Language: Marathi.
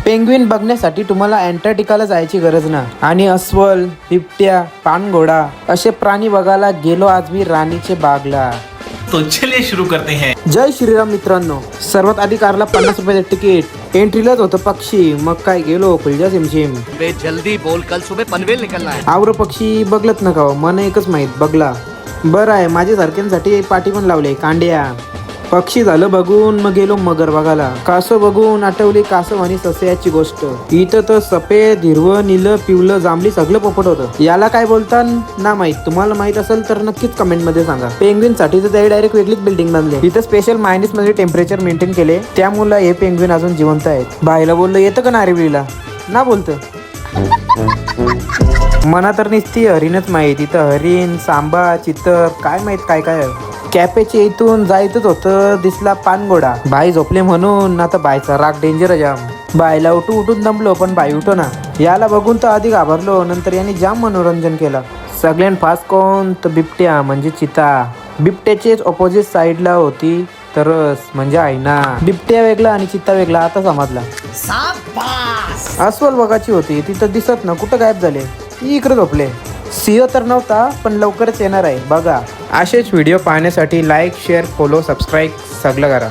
पेंग्विन बघण्यासाठी तुम्हाला अँटार्क्टिकाला जायची गरज ना. आणि अस्वल, बिबट्या, पाणघोडा असे प्राणी बघायला गेलो आज मी राणीचे बागला. तो चलिए शुरू करते हैं. जय श्रीराम मित्रांनो. सर्वात आधी कारला 50 रुपयाचं तिकीट. एंट्रीलाच होतं पक्षी. मग काय गेलो फुलजा सिमशिम. जल्दी बोल, कल सुबह पनवेल निकलना है. आवर पक्षी बघलत ना का मन एकच माहित बघला. बरं आहे माझ्या सारख्यांसाठी पाठी पण लावले कांड्या. पक्षी झालं बघून मग गेलो मगर बघायला. कासव बघून आठवली कासव आणि सस्याची गोष्ट. इथं तर सफेद, हिरवं, नीलं, पिवलं, जांभळी सगळं पोपट होतं. याला काय बोलतात ना माहित. तुम्हाला माहित असेल तर नक्कीच कमेंट मध्ये सांगा. पेंग्विन साठी तर त्याही डायरेक्ट वेगळीच बिल्डिंग बांधली. इथं स्पेशल मायनस मध्ये टेम्परेचर मेंटेन केले. त्यामुळे हे पेंग्विन अजून जिवंत आहेत. बाईला बोललो येतं का नारेवलीला ना बोलतं. मना तर नुसती हरिणच माहित. इथं हरिण, सांबा, चित्तर काय माहित काय काय. कॅफेचे इथून जायचंच होतं दिसला पाणघोडा. बाई झोपले म्हणून. आता बाईचा राग डेंजर जाम. बाईला उठून दमलो पण बाई उठो ना. याला बघून तर आधी घाबरलो. नंतर यांनी जाम मनोरंजन केलं. सगळ्यात फास्ट कोण तर बिबट्या म्हणजे चिता. बिबट्याचेच ऑपोजिट साईडला होती तरस म्हणजे आईना. बिबट्या वेगळा आणि चित्ता वेगळा आता समजला. अस्वल बघाची होती तिथं दिसत ना कुठं गायब झाले. इकडे झोपले. सिंह तर नव्हता पण लवकरच येणार आहे बघा. असेच व्हिडिओ पाहण्यासाठी लाईक, शेअर, फॉलो, सबस्क्राईब सगळं करा.